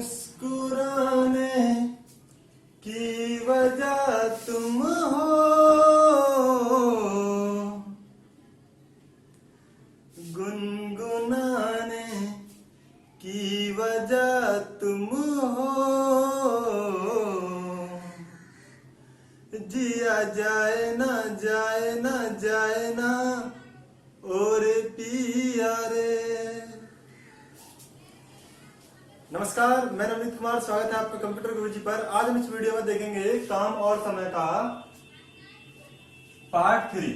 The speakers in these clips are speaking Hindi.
मुस्कुराने की वजह तुम हो, गुनगुनाने की वजह तुम हो, जिया जाए ना जाए ना जाए ना और पिया रे। नमस्कार, मैं नवनीत कुमार, स्वागत है आपका कंप्यूटर गुरुजी पर। आज हम इस वीडियो में देखेंगे काम और समय का पार्ट 3।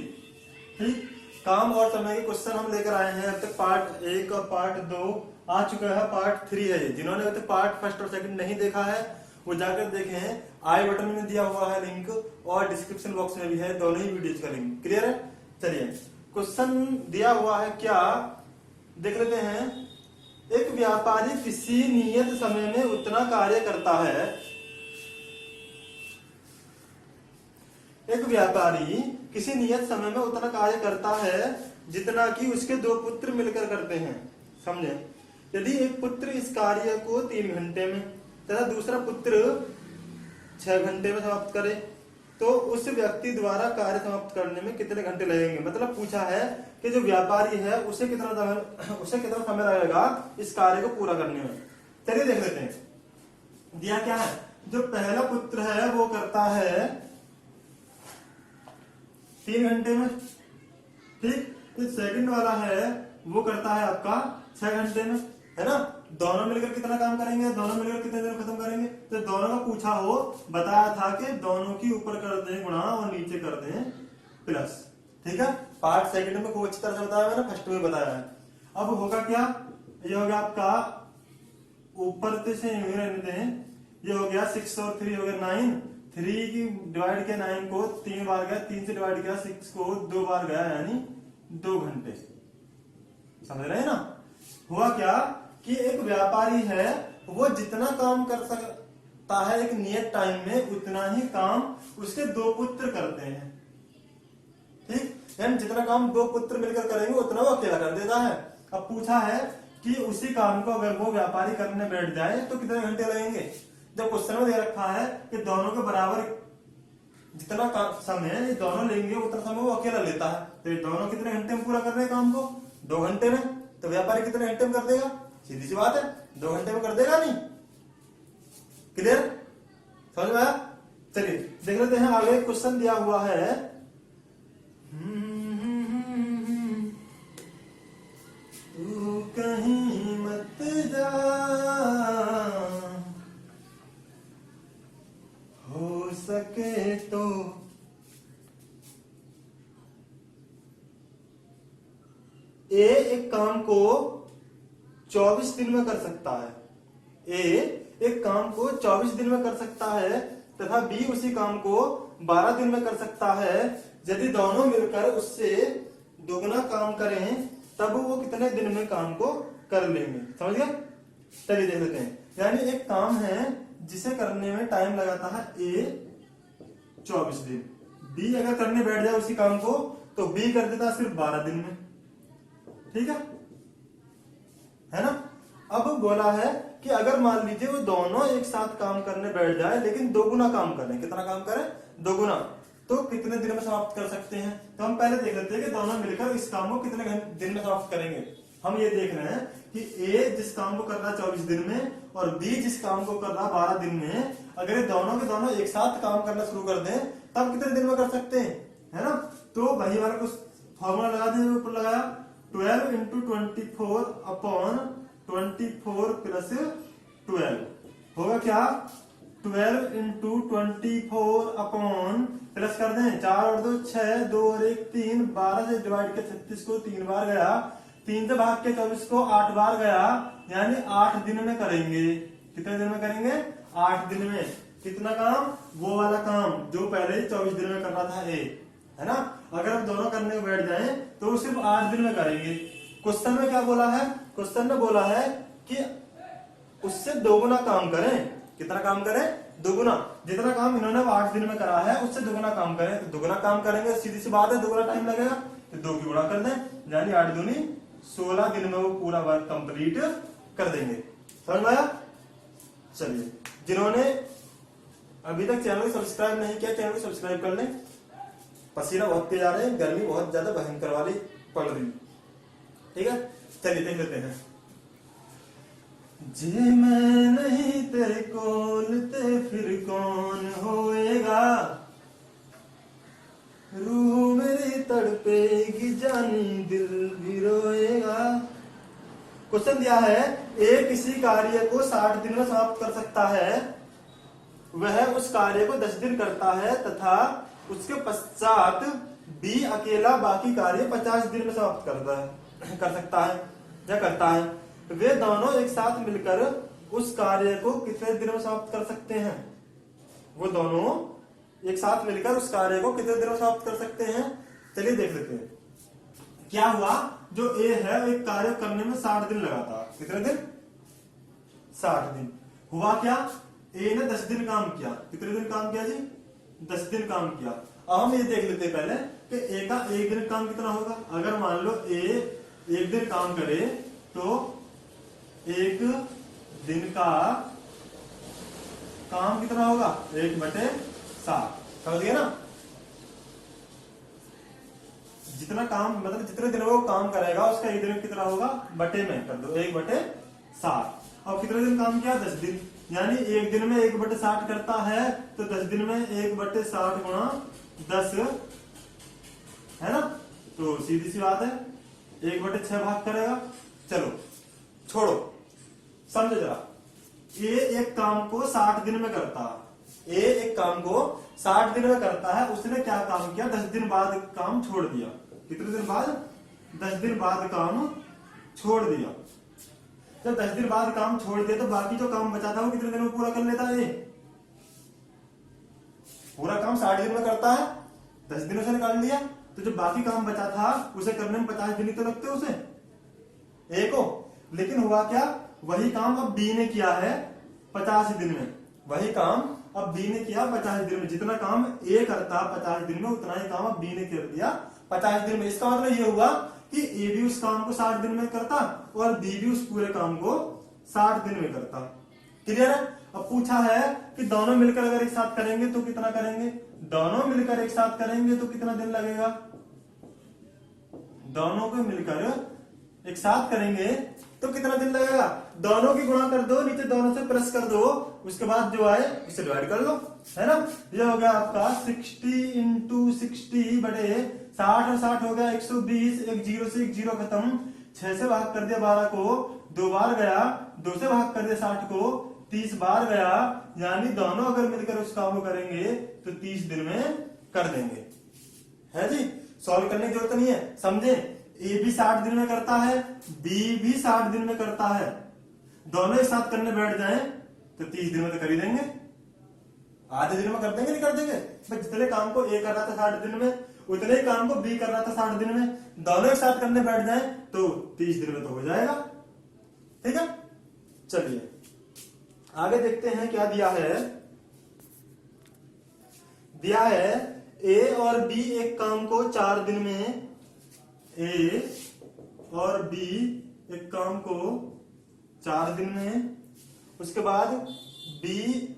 ठीक, काम और समय के क्वेश्चन हम लेकर आए हैं। अब तक पार्ट 1 और पार्ट 2 आ चुका है, पार्ट 3 है। जिन्होंने अब तक पार्ट 1 और 2 नहीं देखा है वो जाकर देखें। आई बटन में दिया हुआ है लिंक और डिस्क्रिप्शन बॉक्स में भी है, दोनों ही वीडियोज का लिंक। क्लियर है? चलिए, क्वेश्चन दिया हुआ है, क्या देख लेते हैं। एक व्यापारी किसी नियत समय में उतना कार्य करता है, एक व्यापारी किसी नियत समय में उतना कार्य करता है जितना कि उसके 2 पुत्र मिलकर करते हैं। समझे? यदि एक पुत्र इस कार्य को 3 घंटे में तथा दूसरा पुत्र 6 घंटे में समाप्त करे तो उस व्यक्ति द्वारा कार्य समाप्त करने में कितने घंटे लगेंगे। मतलब पूछा है कि जो व्यापारी है उसे कितना समय लगेगा इस कार्य को पूरा करने में। चलिए देख लेते हैं। दिया क्या है, जो पहला पुत्र है वो करता है 3 घंटे में। ठीक, जो सेकंड वाला है वो करता है आपका 6 घंटे में, है ना। दोनों मिलकर कितना काम करेंगे, दोनों मिलकर कितने देर में खत्म करेंगे। तो दोनों का पूछा हो, बताया था कि दोनों की ऊपर कर दें गुणा और नीचे कर दें प्लस। ठीक है, पार्ट 2 में खूब अच्छी तरह से बताया मैंने, फर्स्ट में बताया है। अब होगा क्या, ये हो गया आपका ऊपर से रहने दें, ये हो गया 6 और 3 हो गया 9। 3 की डिवाइड किया 9 को 3 बार गया, 3 से डिवाइड किया 6 को 2 बार गया, यानी 2 घंटे। समझ रहे हैं ना। हुआ क्या कि एक व्यापारी है वो जितना काम कर सकता है एक नियत टाइम में उतना ही काम उसके 2 पुत्र करते हैं। ठीक, यानी जितना काम 2 पुत्र मिलकर करेंगे उतना वो अकेला कर देता है। अब पूछा है कि उसी काम को अगर वो व्यापारी करने बैठ जाए तो कितने घंटे लगेंगे। जब क्वेश्चन में दे रखा है कि दोनों के बराबर जितना समय दोनों लेंगे उतना समय वो अकेला लेता है, तो ये दोनों कितने घंटे में पूरा कर रहे हैं काम को, 2 घंटे में। तो व्यापारी कितने घंटे में कर देगा, सीधी सी बात है 2 घंटे में कर देगा। नहीं, क्लियर, समझ में आया। चलिए देख लेते हैं आगे क्वेश्चन दिया हुआ है। तू कहीं मत जा, हो सके तो एक काम को 24 दिन में कर सकता है। एक काम को 24 दिन में कर सकता है तथा बी उसी काम को 12 दिन में कर सकता है। यदि दोनों मिलकर उससे दोगुना काम करें तब वो कितने दिन में काम को कर लेंगे। समझ गए? चलिए देख लेते हैं। यानी एक काम है जिसे करने में टाइम लगाता है ए 24 दिन, बी अगर करने बैठ जाए उसी काम को तो बी कर देता है सिर्फ 12 दिन में। ठीक है ना। अब बोला है कि अगर मान लीजिए वो दोनों एक साथ काम करने बैठ जाए लेकिन 2 गुना काम करें, कितना काम करें, 2 गुना, तो कितने दिन में समाप्त कर सकते हैं। तो हम पहले देख लेते हैं कि दोनों मिलकर इस काम को कितने दिन में समाप्त करेंगे। हम ये देख रहे हैं कि ए जिस काम को कर रहा है 24 दिन में और बी जिस काम को कर रहा है 12 दिन में, अगर ये दोनों के दोनों एक साथ काम करना शुरू कर दें तब कितने दिन में कर सकते हैं, है ना। तो वही वाला कुछ फॉर्मूला लगा दें, ऊपर लगाया 12 इंटू 24 अपॉन 24 प्लस 12 होगा क्या, 12 इंटू 24 अपॉन प्लस कर दें 4 और 2 6, 2 और 1 3, 12 से डिवाइड किया 36 को 3 बार गया, 3 से भाग के 24 को 8 बार गया, यानी 8 दिन में करेंगे। कितने दिन में करेंगे, 8 दिन में। कितना काम, वो वाला काम जो पहले ही 24 दिन में करना था ए, है ना। अगर हम दोनों करने बैठ जाएं तो सिर्फ 8 दिन में करेंगे। क्वेश्चन में क्या बोला है, क्वेश्चन में बोला है कि उससे 2 गुना काम करें। कितना काम करें, 2 गुना। जितना काम इन्होंने 8 दिन में करा है उससे 2 गुना काम करें। तो 2 गुना काम करेंगे, सीधी सी बात है 2 गुना टाइम लगेगा, तो 2 की गुणा कर दें, यानी 8 दूनी 16 दिन में वो पूरा वर्क कंप्लीट कर देंगे। समझ में आया। चलिए, जिन्होंने अभी तक चैनल को सब्सक्राइब नहीं किया, चैनल को सब्सक्राइब कर लें। पसीना बहुत तेज आ रहा है, गर्मी बहुत ज्यादा भयंकर वाली पड़ रही, ठीक है। चलिए देख लेते हैं। जे मैं नहीं तेरे कोल ते फिर कौन होएगा, रूह मेरी तड़पेगी जानी दिल भी रोएगा। क्वेश्चन दिया है, ए किसी कार्य को 60 दिन में समाप्त कर सकता है, वह उस कार्य को 10 दिन करता है तथा उसके पश्चात बी अकेला बाकी कार्य 50 दिन में समाप्त कर सकता है या करता है। वे दोनों एक साथ मिलकर उस कार्य को कितने दिन में समाप्त कर सकते हैं? वो दोनों एक साथ मिलकर उस कार्य को कितने दिन में समाप्त कर सकते हैं? चलिए देख लेते हैं। क्या हुआ, जो ए है एक कार्य करने में 60 दिन लगा था। कितने दिन? 60 दिन। हुआ क्या, ए ने 10 दिन काम किया। कितने दिन काम किया जी? 10 दिन काम किया। अब हम ये देख लेते हैं पहले कि ए का एक दिन काम कितना होगा। अगर मान लो ए एक दिन काम करे तो एक दिन का काम कितना होगा? 1/7। समझ गए ना? जितना काम मतलब जितने दिन वो काम करेगा उसका एक दिन कितना होगा, बटे में कर दो, 1/7। और कितने दिन काम किया? 10 दिन। यानी एक दिन में 1/60 करता है तो 10 दिन में 1/60 गुणा 10 है ना। तो सीधी सी बात है 1/6 भाग करेगा। चलो छोड़ो, समझो जरा। ये एक काम को 60 दिन में करता है। ए एक काम को 60 दिन में करता है। उसने क्या काम किया? 10 दिन बाद काम छोड़ दिया। कितने दिन बाद? 10 दिन बाद काम छोड़ दिया। जब 10 दिन बाद काम छोड़ दिया तो बाकी जो काम बचा था वो कितने दिन में पूरा कर लेता है? पूरा काम 60 दिन में करता है, 10 दिन उसने निकाल लिया, तो जो बाकी काम बचा था उसे करने में 50 दिन तो लगते उसे ए को। लेकिन हुआ क्या, वही काम अब बी ने किया है 50 दिन में। वही काम अब बी ने किया 50 दिन में। जितना काम ए करता 50 दिन में उतना ही काम अब बी ने कर दिया 50 दिन में। इसका मतलब ये हुआ कि ए भी उस काम को 60 दिन में करता और बी भी उस पूरे काम को 60 दिन में करता। क्लियर है? अब पूछा है कि दोनों मिलकर अगर एक साथ करेंगे तो कितना करेंगे? दोनों मिलकर एक साथ करेंगे तो कितना दिन लगेगा? दोनों को मिलकर एक साथ करेंगे तो कितना दिन लगेगा? दोनों की गुणा कर दो, नीचे दोनों से प्लस कर दो, उसके बाद जो आए उसे डिवाइड कर लो, है ना। ये हो गया आपका 60 × 60 बटे 60 और 60 हो गया 120। एक जीरो से एक जीरो खत्म। 6 से भाग कर दिया 12 को, 2 बार गया। 2 से भाग कर दिया 60 को, 30 बार गया। यानी दोनों अगर मिलकर उस काम को करेंगे तो 30 दिन में कर देंगे। है जी, सॉल्व करने की जरूरत नहीं है, समझे। ए भी 60 दिन में करता है, बी भी 60 दिन में करता है। दोनों एक साथ करने बैठ जाएं तो 30 दिन में तो कर ही देंगे। आधे दिन में कर देंगे, नहीं कर देंगे? बस जितने काम को ए कर रहा था 60 दिन में उतने ही काम को बी कर रहा था 60 दिन में। दोनों एक साथ करने बैठ जाएं तो 30 दिन में तो हो जाएगा। ठीक है, चलिए आगे देखते हैं क्या दिया है। दिया है ए और बी एक काम को 4 दिन में, ए और बी एक काम को 4 दिन में, उसके बाद बी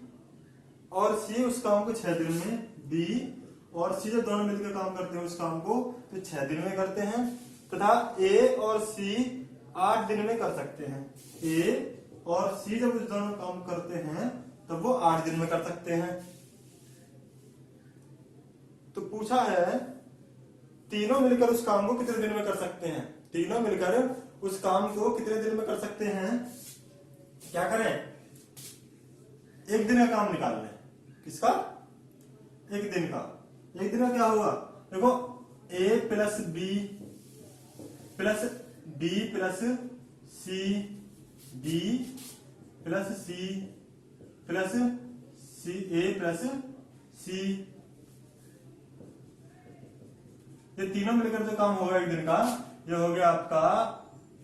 और सी उस काम को 6 दिन में, बी और सी जब दोनों मिलकर काम करते हैं उस काम को तो 6 दिन में करते हैं, तथा ए और सी 8 दिन में कर सकते हैं। ए और सी जब उस दोनों काम करते हैं तब वो 8 दिन में कर सकते हैं। तो पूछा है तीनों मिलकर उस काम को कितने दिन में कर सकते हैं? तीनों मिलकर उस काम को कितने दिन में कर सकते हैं? क्या करें? एक दिन का काम निकाल लें। किसका? एक दिन का। एक दिन का क्या हुआ? देखो ए प्लस बी प्लस सी, बी प्लस सी प्लस सी, ए प्लस सी, ये तीनों मिलकर जो काम होगा एक दिन का, ये हो गया आपका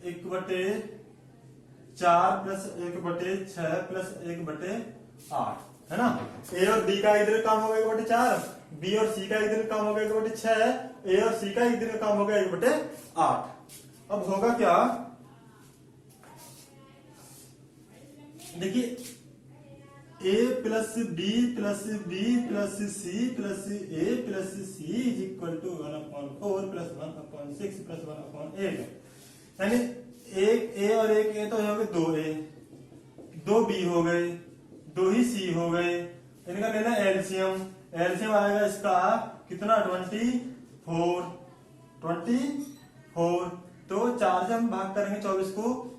1/4 प्लस 1/6 प्लस 1/8, है ना। ए और बी का एक दिन काम होगा 1/4, बी और सी का एक दिन काम होगा 1/6, ए और सी का एक दिन काम होगा 1/8। अब होगा क्या, देखिए A plus B plus B plus C plus A plus C is equal to 1/4 plus 1/6 plus 1/8। यानी एक ए और एक ए तो हो गए 2a, 2b हो गए, 2 ही सी हो गए। इनका लेना एलसीएम, एलसीएम आएगा इसका कितना 24, 24। तो 4 से हम भाग करेंगे 24 को,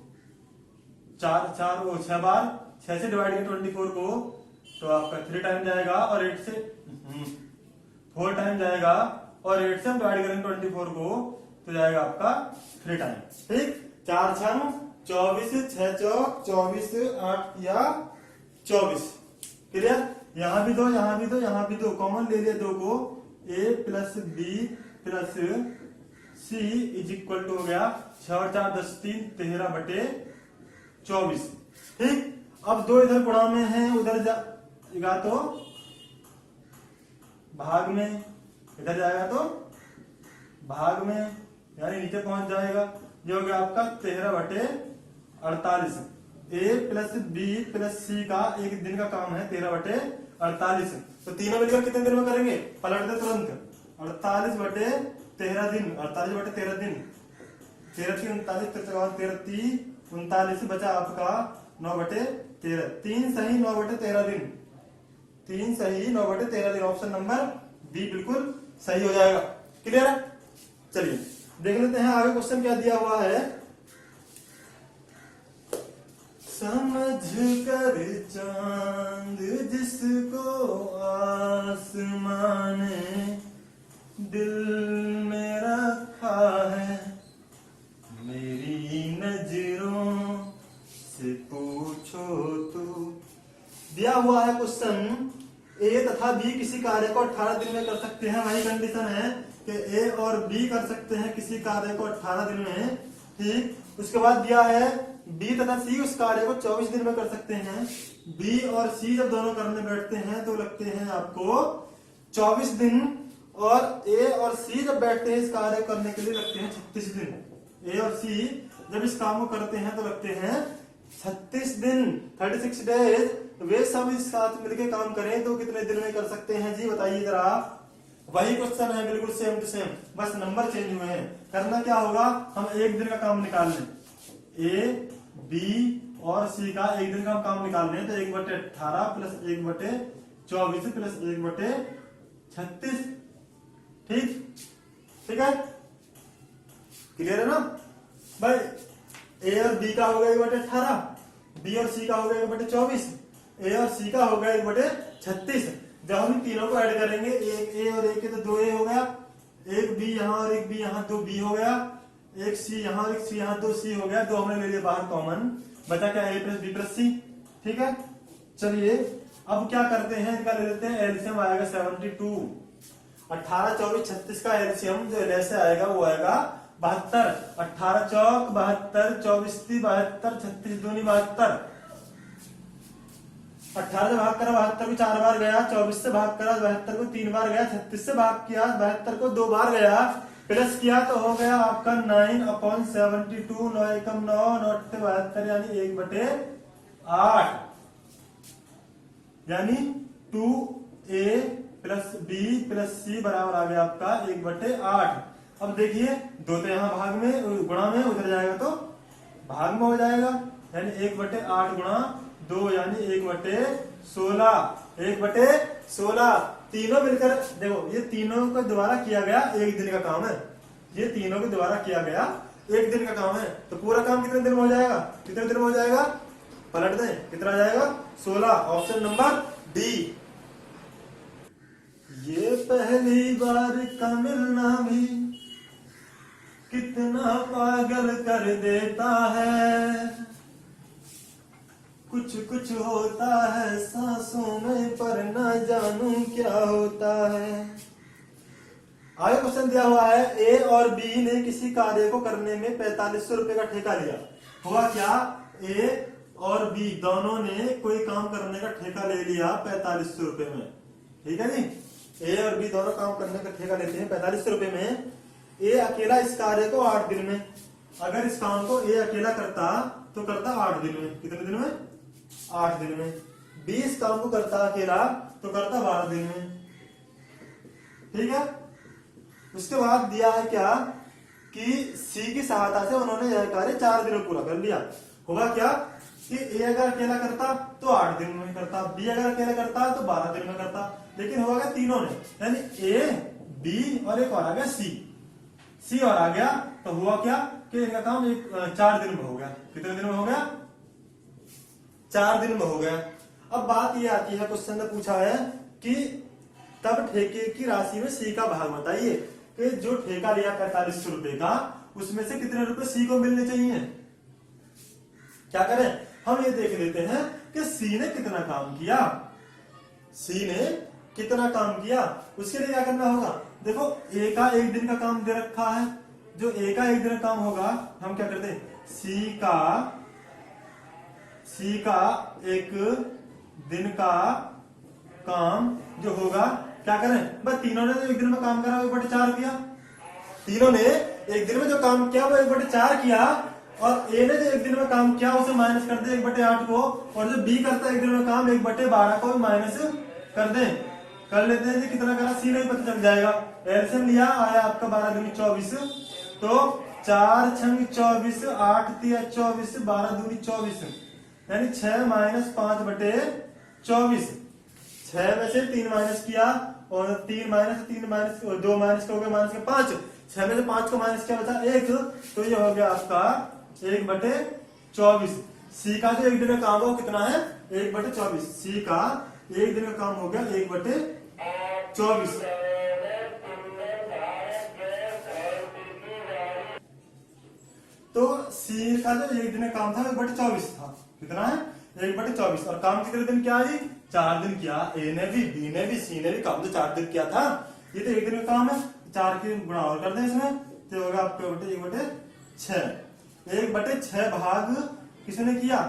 6 बार, 6 से डिवाइड करेंगे 24 को तो आपका 3 टाइम जाएगा, और 8 से 4 टाइम जाएगा, और 8 से हम डिवाइड करेंगे 24 को तो जाएगा आपका 3 टाइम। ठीक, 4 छंग 24, 6 चौक 24, 8 या 24। क्लियर? यहां भी दो, यहां भी दो, यहां भी दो, कॉमन ले लिया 2 को। a plus B plus C is equal to हो गया 6 और 4 10 3 13/24। ठीक, अब 2 इधर गुणा में है, उधर जाएगा तो भाग में, इधर जाएगा तो भाग में, यानी नीचे पहुंच जाएगा। ये हो गया आपका 13/48। ए प्लस बी प्लस सी का एक दिन का काम है 13/48। तो तीनों मिलकर कितने दिन में करेंगे? पलट दे तुरंत। 48/13 दिन, 48/13 दिन, 13 3 39, 13 39 बचा आपका 9/13। 3 सही 9/13 दिन, 3 सही 9/13 दिन। ऑप्शन नंबर बी बिल्कुल सही हो जाएगा। क्लियर? चलिए देख लेते हैं आगे क्वेश्चन क्या दिया हुआ है। समझ कर चांद जिसको आसमान ने दिल में रखा है, मेरी नजरों से पूछो तो। दिया हुआ है क्वेश्चन, ए तथा बी किसी कार्य को 18 दिन में कर सकते हैं। वही कंडीशन है कि ए और बी कर सकते हैं किसी कार्य को 18 दिन में। ठीक, उसके बाद दिया है बी तथा सी उस कार्य को 24 दिन में कर सकते हैं। बी और सी जब दोनों करने बैठते हैं तो लगते हैं आपको 24 दिन, और ए और सी जब बैठते हैं इस कार्य करने के लिए लगते हैं 36 दिन। ए और सी जब इस काम को करते हैं तो लगते हैं 36 दिन, 36 डेज। वे सब इस साथ मिलकर काम करें तो कितने दिन में कर सकते हैं जी? बताइए जरा। वही क्वेश्चन है बिल्कुल सेम टू सेम, बस नंबर चेंज हुए हैं। करना क्या होगा, हम एक दिन का काम निकाल लें। ए बी और सी का एक दिन का हम काम निकाल रहे हैं तो 1/18 प्लस 1/24 प्लस 1/36। ठीक, ठीक है, क्लियर है ना भाई? ए और बी का हो गया 1/18, बी और सी का हो गया 1/24, ए और सी का हो गया 1/36। जब हम तीनों को ऐड करेंगे, एक ए और एक तो 2 ए हो गया, एक बी यहाँ और एक बी यहाँ, 2 बी हो गया, एक सी यहाँ और एक सी यहाँ, 2 सी हो गया। 2 हमने ले लिया बाहर कॉमन, बचा क्या? ए प्लस बी प्लस सी। ठीक है, चलिए अब क्या करते हैं, इनका ले लेते हैं एलसीएम। आएगा 72। 18 24 36 का एलसीएम जो ऐसे आएगा वो आएगा 72। 18 चौक 72, 24 × 72, 36 दूनी 72। 18 से भाग करा 72 को 4 बार गया, 24 से भाग करा 72 को 3 बार गया, 36 से भाग किया 72 को 2 बार गया, प्लस किया तो हो गया आपका 9/72। 9 एकम 9, 9 72, यानी 1/8, यानी 2a प्लस बी प्लस सी बराबर आ गया आपका 1/8। अब देखिए 2 तो यहाँ भाग में गुणा में, उधर जाएगा तो भाग में हो जाएगा, यानी 1/8 गुणा 2 यानी 1/16। 1/16 तीनों मिलकर देखो, ये तीनों को दोबारा किया गया एक दिन का काम है। ये तीनों को दोबारा किया गया एक दिन का काम है। तो पूरा काम कितने दिन में हो जाएगा? कितने दिन में हो जाएगा? पलट दें, कितना जाएगा? 16। Option number D. ये पहली बार का मिलना भी कितना पागल कर देता है, कुछ कुछ होता है सांसों में पर ना जानू क्या होता है। आगे क्वेश्चन दिया हुआ है, ए और बी ने किसी कार्य को करने में 4500 रुपए का ठेका लिया। हुआ क्या? ए और बी दोनों ने कोई काम करने का ठेका ले लिया 4500 रुपए में। ठीक है जी, ए और बी दोनों काम करने का ठेका लेते हैं 4500 रुपए में। ए अकेला इस कार्य को 8 दिन में, अगर इस काम को ए अकेला करता तो करता 8 दिन में। कितने दिन में? 8 दिन में। बी इस काम को करता अकेला तो करता 12 दिन में। ठीक है। उसके बाद दिया है क्या कि सी की सहायता से उन्होंने यह कार्य 4 दिन में पूरा कर लिया। होगा क्या कि ए अगर अकेला करता तो 8 दिन में करता, बी अगर अकेला करता तो 12 दिन में करता, लेकिन होगा क्या तीनों ने, यानी ए बी और एक और आ गया सी और आ गया, तो हुआ क्या कि इनका काम 4 दिन में हो गया। कितने दिन में हो गया? 4 दिन में हो गया। अब बात ये आती है, क्वेश्चन में पूछा है कि तब ठेके की राशि में सी का भाग बताइए कि जो ठेका लिया 4500 रुपए का, उसमें से कितने रुपए सी को मिलने चाहिए। क्या करें, हम ये देख लेते हैं कि सी ने कितना काम किया। सी ने कितना काम किया, उसके लिए क्या करना होगा। देखो ए का 1 दिन का काम दे रखा है, जो ए का 1 दिन का काम होगा हम क्या करते हैं, सी का 1 दिन का काम जो होगा क्या करें, बस तीनों ने जो 1 दिन में काम करा 1/4 किया। तीनों ने 1 दिन में जो काम किया वो 1/4 किया, और ए ने जो 1 दिन में काम किया उसे माइनस कर दे 1/8 को, और जो बी करता है 1 दिन में काम 1/12 को माइनस कर दे। कर लेते हैं, कितना करा सी नहीं पता चल जाएगा। एलसीएम लिया, आया आपका 12 दूनी 24, तो 4 छंग 24, 8 तिया 24, 12 दूनी 24, यानी 6 - 5/24। 6 में से 3 माइनस किया, और 3 माइनस 2 माइनस हो गया, माइनस के 5, 6 में से 5 को माइनस किया बचा 1, तो ये हो गया आपका 1/24। सी का जो 1 दिन का काम हो कितना है, 1/24। सी का 1 दिन का काम हो गया 1/24। तो सी का जो 1 दिन का काम था 1/24 था। कितना है, 1/24। और काम कितने दिन किया जी, 4 दिन किया। ए ने भी, बी ने भी, सी ने भी काम तो 4 दिन किया था। ये तो 1 दिन का काम है, 4 की गुणा और कर दें इसमें, तो होगा आपका 1/6। 1/6 भाग किसने किया,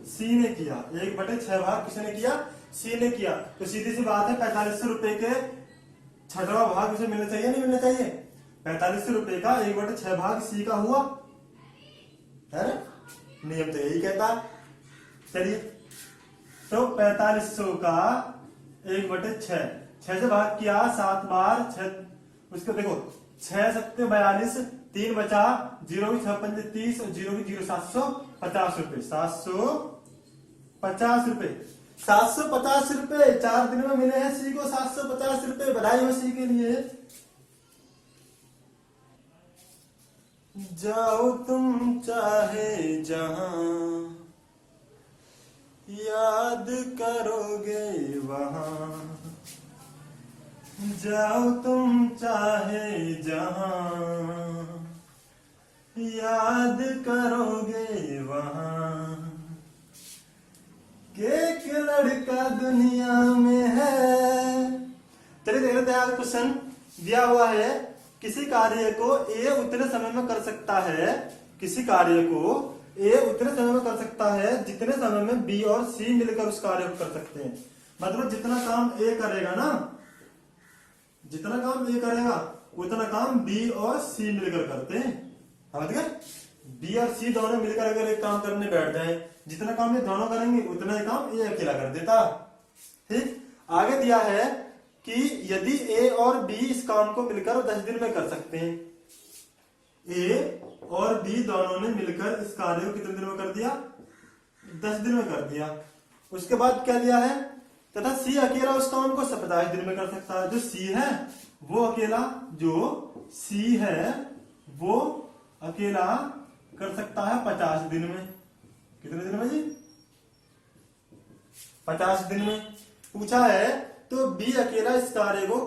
सी ने किया। 1/6 भाग किसने किया, सी ने किया। तो सीधी सी बात है 4500 रुपए के 6वां भाग उसे मिलना चाहिए, नहीं मिलना चाहिए। 4500 रुपए का 1/6 भाग सी का हुआ है ना, नियम तो यही कहता है। चलिए, तो 4500 का 1/6, 6 से भाग किया 7 बार 6, उसको देखो 6 7 42, 3 बचा, 0 की 6 पंजे 30, और 0 की 0 750 रुपए। 750 रुपए, 750 रुपए 4 दिन में मिले हैं सी को। 750 रुपए, बधाई हो सी के लिए। जाओ तुम चाहे जहां, याद करोगे वहां। जाओ तुम चाहे जहां, याद करोगे वहां। के एक लड़का दुनिया में है। चलिए देख लेते हैं क्वेश्चन दिया हुआ है, किसी कार्य को ए उतने समय में कर सकता है, किसी कार्य को ए उतने समय में कर सकता है जितने समय में बी और सी मिलकर उस कार्य को कर सकते हैं। मतलब जितना काम ए करेगा ना, जितना काम ए करेगा उतना काम बी और सी मिलकर करते हैं। समझ गए, बी और सी दोनों मिलकर अगर एक काम करने बैठ जाए, जितना काम ये दोनों करेंगे उतना ही काम ए अकेला कर देता। ठीक, आगे दिया है कि यदि ए और बी इस काम को मिलकर 10 दिन में कर सकते हैं। ए और बी दोनों ने मिलकर इस कार्य को कितने दिन में कर दिया, 10 दिन में कर दिया। उसके बाद क्या दिया है, तथा सी अकेला उस काम को 27 दिन में कर सकता है। जो सी है वो अकेला, जो सी है वो अकेला कर सकता है 50 दिन में। कितने दिन में जी, 50 दिन में पूछा है। तो बी अकेला इस कार्य को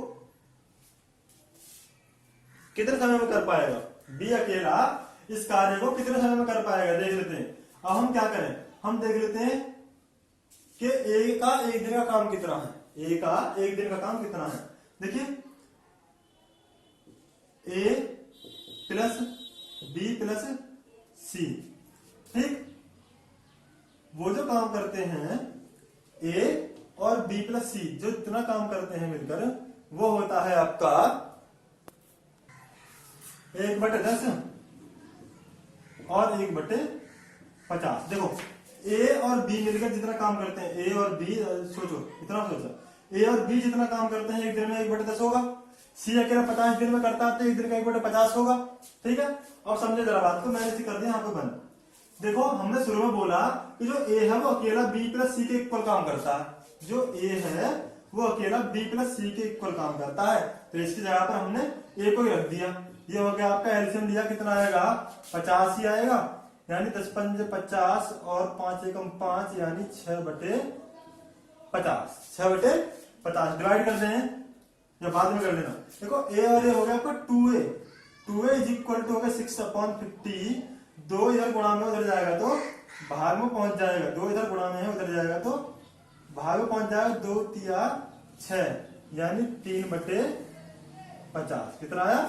कितने समय में कर पाएगा, बी अकेला इस कार्य को कितने समय में कर पाएगा, देख लेते हैं। अब हम क्या करें, हम देख लेते हैं कि ए का 1 दिन का काम कितना है। ए का 1 दिन का काम कितना है, देखिए ए प्लस बी प्लस सी। ठीक, वो जो काम करते हैं ए और बी प्लस सी, जो इतना काम करते हैं मिलकर, वो होता है आपका 1/10 और 1/50। देखो ए और बी मिलकर जितना काम करते हैं, ए और बी, सोचो इतना सोचो, ए और बी जितना काम करते हैं एक दिन में 1/10 होगा। सी अकेला 50 दिन में करता है तो एक दिन का 1/50 होगा। ठीक है, अब समझे जरा बात को, मैंने इसे कर दिया यहाँ पे बंद। देखो हमने शुरू में बोला कि जो ए है वो अकेला बी प्लस सी के इक्वल काम करता है, जो ए है वो अकेला बी प्लस सी के इक्वल काम करता है, तो इसकी जगह पर हमने ए को ही रख दिया। ये हो गया आपका एलसीएम दिया, कितना आएगा 50 ही आएगा, यानी 10 पंजे 50 और 5 एकम 5 यानी 6/50, 6/50 डिवाइड कर दें या बाद में कर लेना। देखो ए और ए हो गया आपका 2a, 2a is equal to हो गया 6/50, 2 इधर गुणा में उधर जाएगा तो भाग में पहुंच जाएगा, 2 इधर गुणा में है उधर जाएगा तो भाग में पहुंच जाएगा, 2 तिया 6 यानी 3/50। कितना आया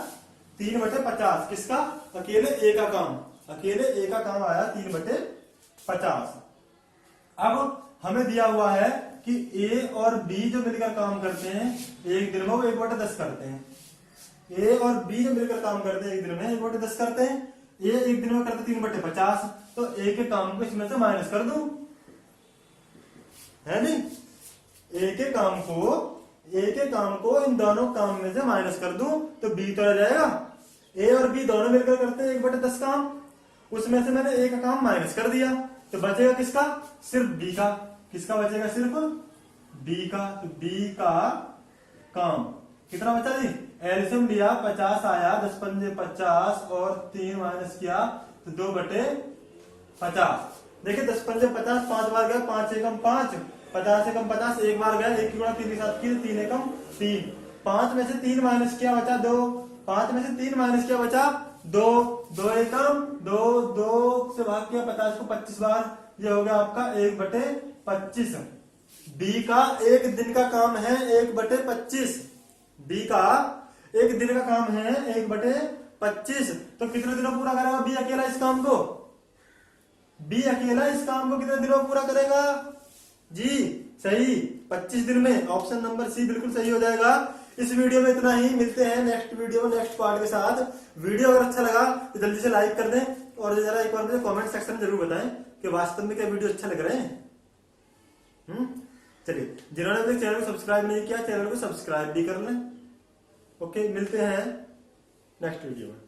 3/50, किसका, अकेले ए का काम, अकेले ए का काम आया 3/50। अब हमें दिया हुआ है कि ए और बी जो मिलकर काम करते हैं एक दिन में वो 1/10 करते हैं, ए और बी जो मिलकर काम करते हैं एक दिन में 1/10 करते हैं, ए एक दिन में करते 3/50, तो ए के काम को इसमें से माइनस कर दूं, है नहीं, ए के काम को इन दोनों काम में से माइनस कर दूं तो बी तो रह जाएगा। ए और बी दोनों मिलकर करते हैं 1/10 काम, उसमें से मैंने ए का काम माइनस कर दिया, तो बचेगा किसका, सिर्फ बी का। किसका बचेगा, सिर्फ बी का। तो बी का काम कितना बचा जी, एलसीएम लिया 50 आया, 10 पंजे 50 और 3 माइनस किया तो 2/50। देखिए 10 पंजे 50, 5 बार गया, 5 एकम 5, 50 एकम 50, एक बार गया, 1 की गुणा 3 के साथ की, 3 एकम 3, 5 में से 3 माइनस किया बचा 2, 5 में से 3 माइनस किया बचा 2, 2 एकम 2, 2 से भाग किया 50 को 25 बार, ये हो गया आपका 1/25। बी का एक दिन का काम है 1/25, बी का एक दिन का काम है 1/25, तो कितने दिनों पूरा करेगा बी अकेला इस काम को, बी अकेला इस काम को कितने दिनों पूरा करेगा जी, सही 25 दिन में। ऑप्शन नंबर सी बिल्कुल सही हो जाएगा। इस वीडियो में इतना ही, मिलते हैं नेक्स्ट वीडियो नेक्स्ट पार्ट के साथ। वीडियो अगर अच्छा लगा तो जल्दी से लाइक कर दें और जरा एक बार मुझे कमेंट सेक्शन में जरूर बताएं कि वास्तव में क्या वीडियो अच्छा लग रहे हैं। चलिए, जिन्होंने अभी चैनल को सब्सक्राइब नहीं किया चैनल को सब्सक्राइब भी कर लें। ओके, मिलते हैं नेक्स्ट वीडियो में।